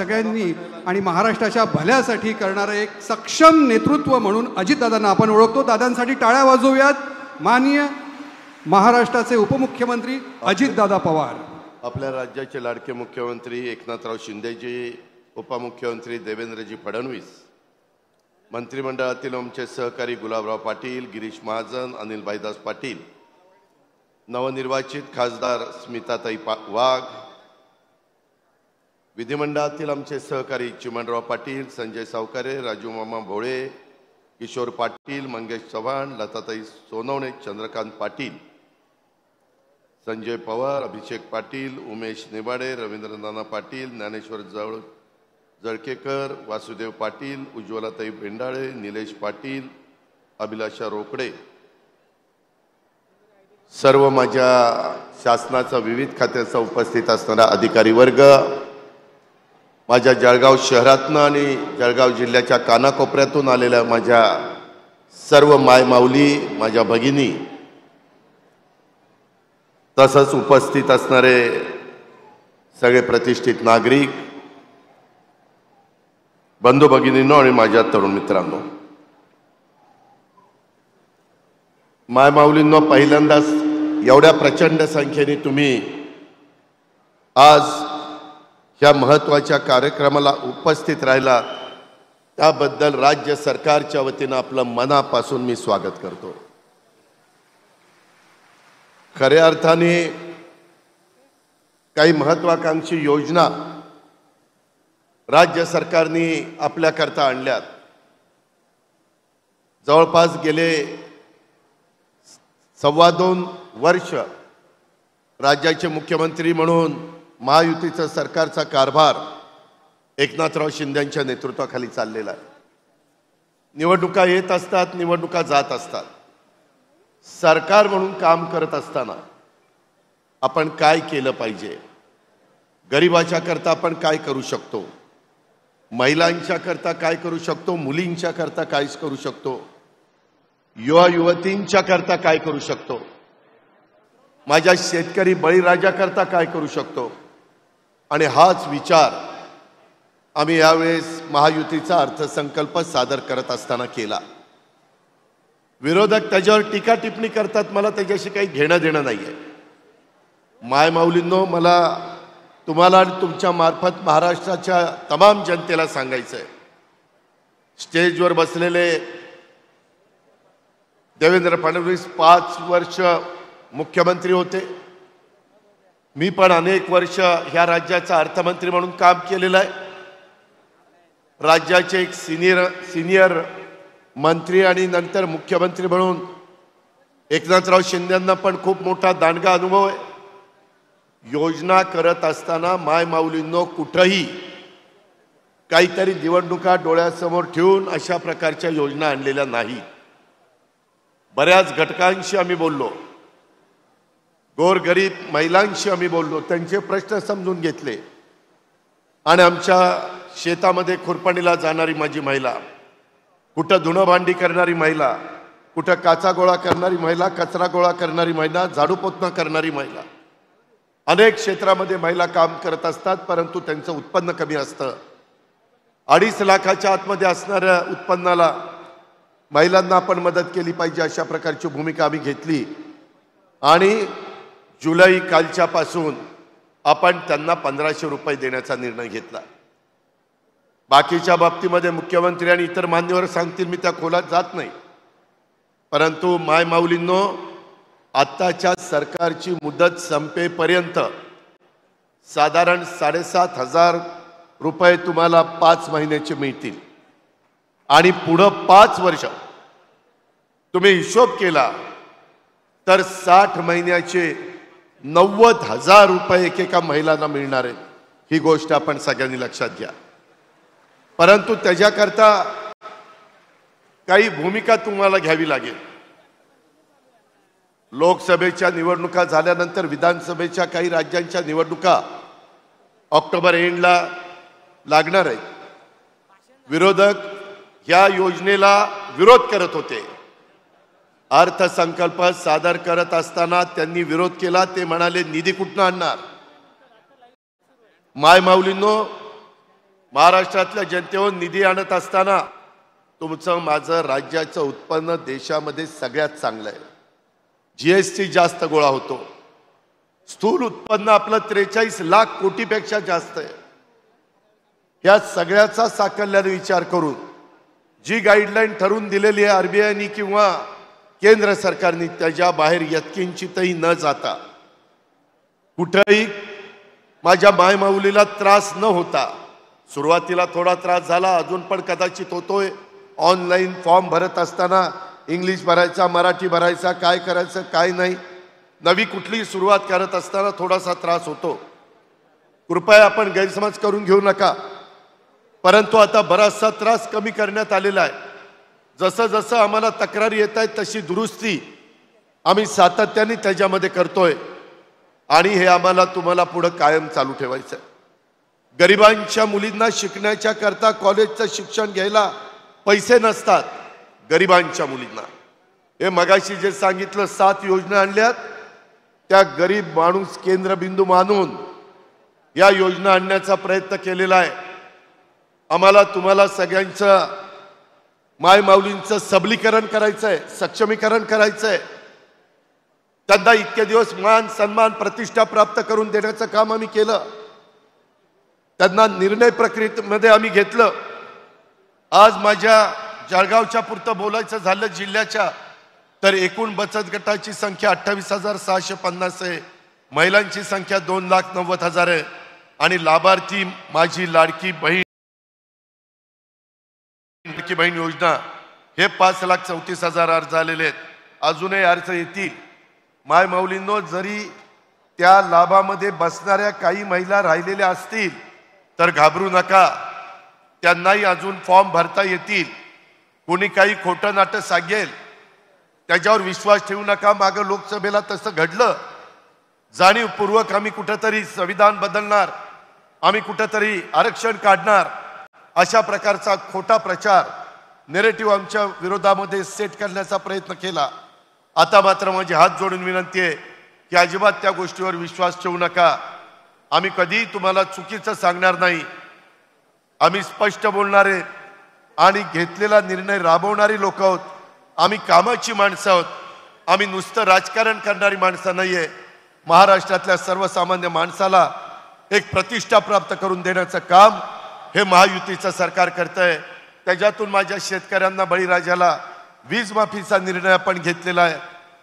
सगळ्यांनी आणि महाराष्ट्राच्या भल्यासाठी करणारं एक सक्षम नेतृत्व म्हणून अजितदादांना आपण ओळखतो. दादांसाठी टाळ्या वाजवूयात. माननीय महाराष्ट्राचे उपमुख्यमंत्री अजितदादा पवार. आपल्या राज्याचे लाडके मुख्यमंत्री एकनाथराव शिंदेजी, उपमुख्यमंत्री देवेंद्रजी फडणवीस, मंत्रिमंडळातील आमचे सहकारी गुलाबराव पाटील, गिरीश महाजन, अनिल भाईदास पाटील, नवनिर्वाचित खासदार स्मिताताई वाघ, विधिमंडळातील आमचे सहकारी चिमणराव पाटील, संजय सावकारे, राजू मामा भोळे, किशोर पाटील, मंगेश चव्हाण, लताताई सोनवणे, चंद्रकांत पाटील, संजय पवार, अभिषेक पाटील, उमेश नेबाडे, रवींद्र नाना पाटील, ज्ञानेश्वर जळकेकर, वासुदेव पाटील, उज्ज्वलाताई भेंडाळे, निलेश पाटील, अभिलाषा रोकडे, सर्व माझ्या शासनाचा विविध खात्याचा उपस्थित असणारा अधिकारी वर्ग, माझ्या जळगाव शहरातून आणि जळगाव जिल्ह्याच्या कानाकोपऱ्यातून आलेल्या माझ्या सर्व मायमाऊली, माझ्या भगिनी, तसंच उपस्थित असणारे सगळे प्रतिष्ठित नागरिक, बंधू भगिनींनो आणि माझ्या तरुण मित्रांनो, मायमाऊलींनो, पहिल्यांदाच एवढ्या प्रचंड संख्येने तुम्ही आज ह्या महत्त्वाच्या कार्यक्रमाला उपस्थित राहिला त्याबद्दल राज्य सरकारच्या वतीनं आपलं मनापासून मी स्वागत करतो. खऱ्या अर्थाने काही महत्त्वाकांक्षी योजना राज्य सरकारने आपल्याकरता आणल्यात. जवळपास गेले 2.25 वर्ष राज्याचे मुख्यमंत्री म्हणून महायुतीचा सरकारचा कारभार एकनाथराव शिंदेंच्या नेतृत्वाखाली चाललेला आहे. निवडणुका येत असतात, निवडणुका जात असतात. सरकार म्हणून काम करत असताना आपण काय केलं पाहिजे, गरिबाच्या करता आपण काय करू शकतो, महिलांच्या करता काय करू शकतो, मुलींच्या करता काय करू शकतो, युवा युवतींच्या करता काय करू शकतो, माझ्या शेतकरी बळीराजा करता काय करू शकतो, आणि हाच विचार आम्ही यावेळेस महायुतीचा अर्थसंकल्प सादर करत असताना केला. विरोधक त्याच्यावर टीका टिप्पणी करतात, मला त्याच्याशी काही घेणं देणं नाहीये. मायमाऊलींनो, मला तुम्हाला आणि तुमच्या मार्फत महाराष्ट्राच्या तमाम जनतेला सांगायचं आहे, स्टेजवर बसलेले देवेंद्र फडणवीस 5 वर्ष मुख्यमंत्री होते. मी पण अनेक वर्ष ह्या राज्याचा अर्थमंत्री म्हणून काम केलेलं आहे. राज्याचे एक सिनियर मंत्री आणि नंतर मुख्यमंत्री म्हणून एकनाथराव शिंदेंना पण खूप मोठा दांडगा अनुभव आहे. योजना करत असताना मायमाऊलींनो कुठंही काहीतरी निवडणुका डोळ्यासमोर ठेवून अशा प्रकारच्या योजना आणलेल्या नाही. बऱ्याच घटकांशी आम्ही बोललो, गोरगरीब महिलांशी आम्ही बोललो, त्यांचे प्रश्न समजून घेतले. आणि आमच्या शेतामध्ये खुरपणीला जाणारी माझी महिला, कुठं धुणं भांडी करणारी महिला, कुठं काचा गोळा करणारी महिला, कचरा गोळा करणारी महिला, झाडू पोतना करणारी महिला, अनेक क्षेत्रामध्ये महिला काम करत असतात, परंतु त्यांचं उत्पन्न कमी असतं. 2.5 लाखाच्या आतमध्ये असणाऱ्या उत्पन्नाला महिलांना आपण मदत केली पाहिजे, अशा प्रकारची भूमिका आम्ही घेतली. आणि जुलै कालच्यापासून आपण त्यांना 1500 रुपये देण्याचा निर्णय घेतला. बाकीच्या बाबतीमध्ये मुख्यमंत्री आणि इतर मान्यवर सांगतील, मी त्या खोलात जात नाही. परंतु मायमाऊलींनो, आत्ताच्या सरकारची मुदत संपेपर्यंत साधारण 7,500 रुपये तुम्हाला 5 महिन्याचे मिळतील. आणि पुढं 5 वर्ष तुम्ही हिशोब केला तर 60 महिन्याचे 90,000 रुपये एकेका महिलांना मिळणार आहेत. ही गोष्ट आपण सगळ्यांनी लक्षात घ्या. परंतु त्याच्याकरता काही भूमिका तुम्हाला घ्यावी लागेल. लोकसभेच्या निवडणुका झाल्यानंतर विधानसभेच्या काही राज्यांच्या निवडणुका ऑक्टोबर एंडला लागणार आहेत. विरोधक या योजनेला विरोध करत होते. अर्थसंकल्प सादर करत असताना त्यांनी विरोध केला. ते म्हणाले, निधी कुठून आणणार? मायमाऊलींनो, महाराष्ट्रातल्या जनतेवर निधी आणत असताना तुमचं माझं राज्याचं उत्पन्न देशामध्ये सगळ्यात चांगलं आहे. जीएसटी जास्त गोळा होतो. स्थूल उत्पन्न आपलं 43 लाख कोटीपेक्षा जास्त आहे. या सगळ्याचा साकल्याने विचार करून जी गाईडलाईन ठरवून दिलेली आहे आरबीआयनी किंवा केंद्र सरकारने, त्याच्या बाहेर यत्किंचितही न जाता कुठेही माझ्या मायमाऊलीला त्रास न होता, सुरुवातीला थोडा त्रास झाला, अजून पण कदाचित होतोय. ऑनलाईन फॉर्म भरत असताना इंग्लिश भरायचा, मराठी भरायचा, काय करायचं काय नाही, नवी कुठली सुरुवात करत असताना थोडासा त्रास होतो. कृपया आपण गैरसमज करून घेऊ नका. परंतु आता बराचसा त्रास कमी करण्यात आलेला आहे. जसं जसं आम्हाला तक्रारी येत आहेत तशी दुरुस्ती आम्ही सातत्याने त्याच्यामध्ये करतोय आणि हे आम्हाला तुम्हाला पुढे कायम चालू ठेवायचं आहे. गरिबांच्या मुलींना शिकण्याच्या करता कॉलेजचं शिक्षण घ्यायला पैसे नसतात. गरिबांच्या मुलींना हे मगाशी जे सांगितलं 7 योजना आणल्यात, त्या गरीब माणूस केंद्रबिंदू मानून या योजना आणण्याचा प्रयत्न केलेला आहे. आम्हाला तुम्हाला सगळ्यांचं मायमाऊलींचं सबलीकरण करायचं आहे, सक्षमीकरण करायचं आहे. त्यांना इतके दिवस मान सन्मान प्रतिष्ठा प्राप्त करून देण्याचं काम आम्ही केलं. त्यांना निर्णय प्रक्रियेमध्ये आम्ही घेतलं. आज माझ्या जळगावच्या पुरतं बोलायचं झालं जिल्ह्याच्या, तर एकूण बचत गटाची संख्या 28,650 आहे. महिलांची संख्या 2,90,000 आहे आणि लाभार्थी माझी लाडकी बहीण योजना हे 5,34,000 अर्ज झालेले आहेत. अजूनही अर्ज येतील. मायमाऊलींनो, जरी त्या लाभामध्ये बसणाऱ्या काही महिला राहिलेल्या असतील तर घाबरू नका, त्यांनाही अजून फॉर्म भरता येतील. कोणी काही खोटं नाटं सांगेल त्याच्यावर विश्वास ठेवू नका. मागं लोकसभेला तसं घडलं. जाणीवपूर्वक आम्ही कुठंतरी संविधान बदलणार, आम्ही कुठंतरी आरक्षण काढणार, अशा प्रकारचा खोटा प्रचार नेरेटिव्ह आमच्या विरोधामध्ये सेट करण्याचा प्रयत्न केला. आता मात्र माझी हात जोडून विनंती आहे की अजिबात त्या गोष्टीवर विश्वास ठेवू नका. आम्ही कधीही तुम्हाला चुकीचं सांगणार नाही. आम्ही स्पष्ट बोलणारे आणि घेतलेला निर्णय राबवणारी लोक आहोत. आम्ही कामाची माणसं आहोत. आम्ही नुसतं राजकारण करणारी माणसं नाहीये. महाराष्ट्रातल्या सर्वसामान्य माणसाला एक प्रतिष्ठा प्राप्त करून देण्याचं काम हे महायुतीचं सरकार करतंय. त्याच्यातून माझ्या शेतकऱ्यांना, बळीराजाला वीज माफीचा निर्णय आपण घेतलेला आहे.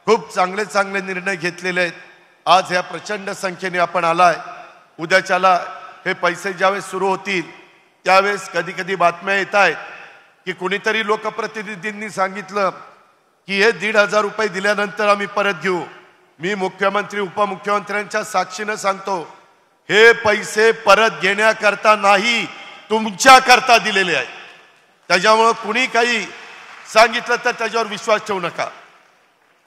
खूप चांगले चांगले निर्णय घेतलेले आहेत. आज ह्या प्रचंड संख्येने आपण आलाय. उद्याच्याला हे पैसे ज्यावेळेस सुरू होतील त्यावेळेस कधी कधी बातम्या येत आहेत की कुणीतरी लोकप्रतिनिधींनी सांगितलं की हे 1,500 रुपये दिल्यानंतर आम्ही परत घेऊ. मी मुख्यमंत्री उपमुख्यमंत्र्यांच्या साक्षीनं सांगतो, हे पैसे परत घेण्याकरता नाही, तुमच्या करता दिलेले आहेत. त्याच्यामुळं कुणी काही सांगितलं तर त्याच्यावर विश्वास ठेवू नका.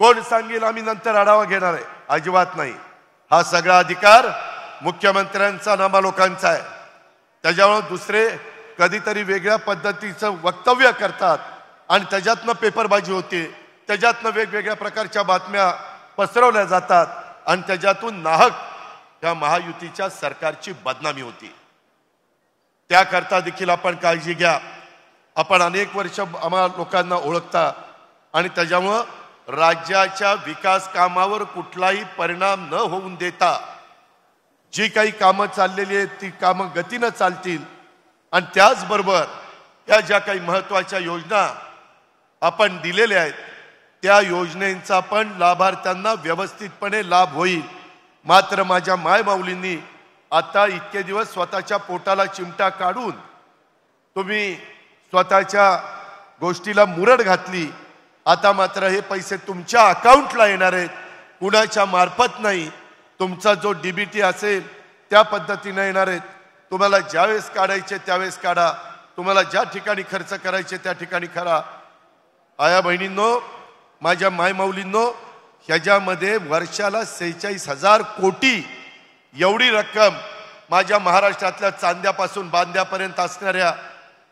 कोण सांगेल आम्ही नंतर आढावा घेणार आहे, अजिबात नाही. हा सगळा अधिकार मुख्यमंत्र्यांचा, नामालोकांचा आहे. त्याच्यामुळे दुसरे कधीतरी वेगळ्या पद्धतीचं वक्तव्य करतात आणि त्याच्यातनं पेपरबाजी होते, त्याच्यातनं वेगवेगळ्या प्रकारच्या बातम्या पसरवल्या जातात आणि त्याच्यातून नाहक या महायुतीच्या सरकारची बदनामी होती. त्याकरता देखील आपण काळजी घ्या. आपण अनेक वर्ष आम्हा लोकांना ओळखता आणि त्याच्यामुळं राज्याच्या विकास कामावर कुठलाही परिणाम न होऊन देता जी काही कामं चाललेली आहेत ती कामं गतीनं चालतील आणि त्याचबरोबर या ज्या काही महत्त्वाच्या योजना आपण दिलेल्या आहेत त्या योजनेचा पण लाभार्थ्यांना व्यवस्थितपणे लाभ होईल. मात्र माझ्या मायमाऊलींनी आता इतके दिवस स्वतःच्या पोटाला चिमटा काढून तुम्ही स्वतःच्या गोष्टीला मुरड घातली. आता मात्र हे पैसे तुमच्या अकाउंटला येणार आहेत, कुणाच्या मार्फत नाही. तुमचा जो डीबीटी असेल त्या पद्धतीने येणार आहेत. तुम्हाला ज्यावेळेस काढायचे त्यावेळेस काढा, तुम्हाला ज्या ठिकाणी खर्च करायचे त्या ठिकाणी करा. आया बहिणींनो, माझ्या मायमाऊलींनो, ह्याच्यामध्ये वर्षाला 46,000 कोटी एवढी रक्कम माझ्या महाराष्ट्रातल्या चांद्यापासून बांद्यापर्यंत असणाऱ्या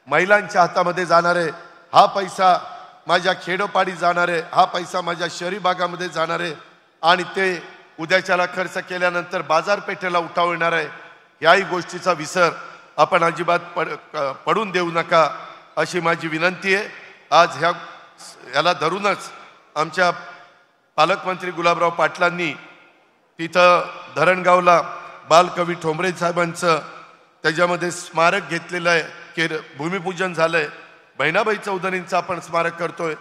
महिलांच्या हातामध्ये जाणार आहे. हा पैसा माझ्या खेडोपाडी जाणार आहे, हा पैसा माझ्या शहरी भागामध्ये जाणार आहे आणि ते उद्याच्याला खर्च केल्यानंतर बाजारपेठेला उठाव येणार आहे. याही गोष्टीचा विसर आपण अजिबात पडून देऊ नका अशी माझी विनंती आहे. आज याला धरूनच आमच्या पालकमंत्री गुलाबराव पाटलांनी तिथं धरणगावला बालकवी ठोंबरे साहेबांचं त्याच्यामध्ये स्मारक घेतलेलं आहे, भूमिपूजन झालंय. बहिणाबाई चौधरींचं आपण स्मारक करतोय.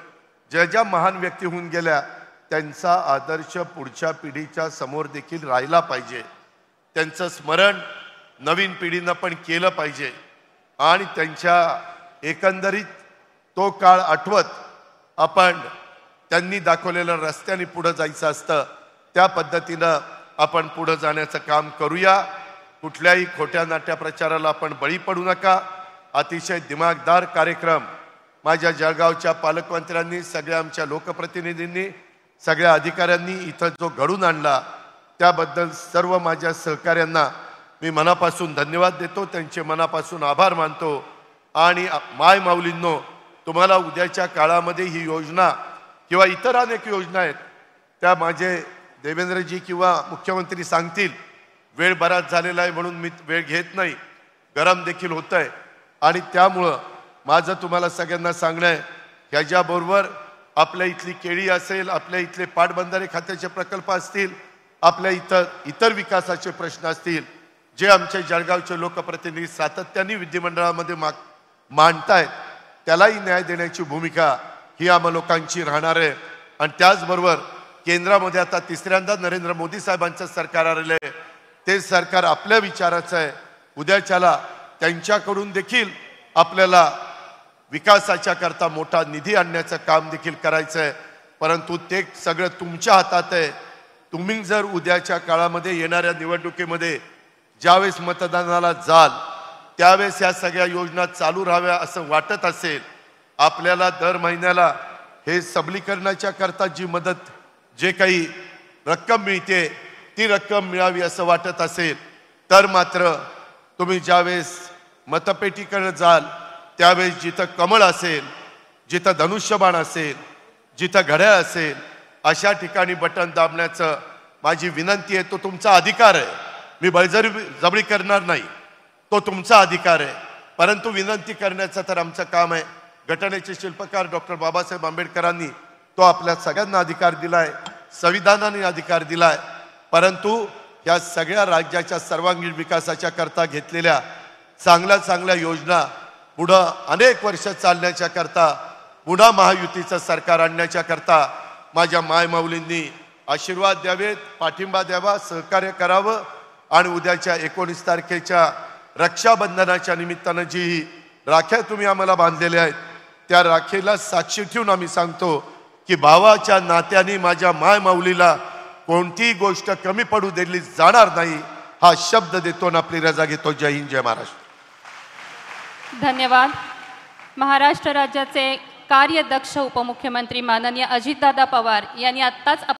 ज्या ज्या महान व्यक्ती होऊन गेल्या त्यांचा आदर्श पुढच्या पिढीच्या समोर देखील राहिला पाहिजे. त्यांचं स्मरण नवीन पिढीनं पण केलं पाहिजे आणि त्यांच्या एकंदरीत तो काळ आठवत आपण त्यांनी दाखवलेल्या रस्त्याने पुढे जायचं असतं. त्या पद्धतीनं आपण पुढे जाण्याचं काम करूया. कुठल्याही खोट्या नाट्या प्रचाराला आपण बळी पडू नका. अतिशय दिमागदार कार्यक्रम माझ्या जळगावच्या पालकमंत्र्यांनी, सगळ्या आमच्या लोकप्रतिनिधींनी, सगळ्या अधिकाऱ्यांनी इथं जो घडून आणला त्याबद्दल सर्व माझ्या सहकाऱ्यांना मी मनापासून धन्यवाद देतो, त्यांचे मनापासून आभार मानतो. आणि माय माऊलींनो, तुम्हाला उद्याच्या काळामध्ये ही योजना किंवा इतर अनेक योजना आहेत त्या माझे देवेंद्रजी किंवा मुख्यमंत्री सांगतील. वेळ बराच झालेला आहे म्हणून मी वेळ घेत नाही, गरम देखील होत आहे. आणि त्यामुळं माझं तुम्हाला सगळ्यांना सांगणं आहे, ह्याच्याबरोबर आपल्या इथली केळी असेल, आपल्या इथले पाटबंधारे खात्याचे प्रकल्प असतील, आपल्या इतर विकासाचे प्रश्न असतील, जे आमचे जळगावचे लोकप्रतिनिधी सातत्याने विधिमंडळामध्ये मांडतायत, त्यालाही न्याय देण्याची भूमिका ही आम्हा लोकांची राहणार आहे. आणि त्याचबरोबर केंद्रामध्ये आता तिसऱ्यांदा नरेंद्र मोदी साहेबांचं सरकार आलेलं आहे. ते सरकार आपल्या विचाराचं आहे. उद्याच्याला त्यांच्याकडून देखील आपल्याला विकासाच्या करता मोठा निधी आणण्याचं काम देखील करायचं आहे. परंतु ते सगळं तुमच्या हातात आहे. तुम्ही जर उद्याच्या काळामध्ये येणाऱ्या निवडणुकीमध्ये ज्यावेळेस मतदानाला जाल त्यावेळेस या सगळ्या योजना चालू राहाव्या असं वाटत असेल, आपल्याला दर महिन्याला हे सबलीकरणाच्या करता जी मदत, जे काही रक्कम मिळते ती रक्कम मिळावी असं वाटत असेल, तर मात्र तुम्ही ज्यावेळेस मतपेटीकडे जाल त्यावेळेस जिथं कमळ असेल, जिथं धनुष्यबाण असेल, जिथं घड्याळ असेल, अशा ठिकाणी बटन दाबण्याचं माझी विनंती आहे. तो तुमचा अधिकार आहे. मी बळजबरी करणार नाही, तो तुमचा अधिकार आहे. परंतु विनंती करण्याचं तर आमचं काम आहे. घटनेचे शिल्पकार डॉक्टर बाबासाहेब आंबेडकरांनी तो आपल्या सगळ्यांना अधिकार दिलाय, संविधानाने अधिकार दिलाय. परंतु या सगळ्या राज्याच्या सर्वांगीण विकासाच्या करता घेतलेल्या चांगल्या चांगल्या योजना पुढं अनेक वर्ष चालण्याच्या करता, पुन्हा महायुतीचं सरकार आणण्याच्या करता माझ्या मायमाऊलींनी आशीर्वाद द्यावेत, पाठिंबा द्यावा, सहकार्य करावं. आणि उद्याच्या 19 तारखेच्या रक्षाबंधनाच्या निमित्तानं जी राख्या तुम्ही आम्हाला बांधलेल्या आहेत त्या राखेला साक्षी ठेवून आम्ही सांगतो की भावाच्या नात्याने माझ्या मायमाऊलीला कोणतीही गोष्ट कमी पडू दिली जाणार नाही, हा शब्द देतो आणि आपली रजा घेतो. जय हिंद, जय महाराष्ट्र. धन्यवाद. महाराष्ट्र राज्याचे कार्यदक्ष उपमुख्यमंत्री माननीय अजितदादा पवार यांनी आत्ताच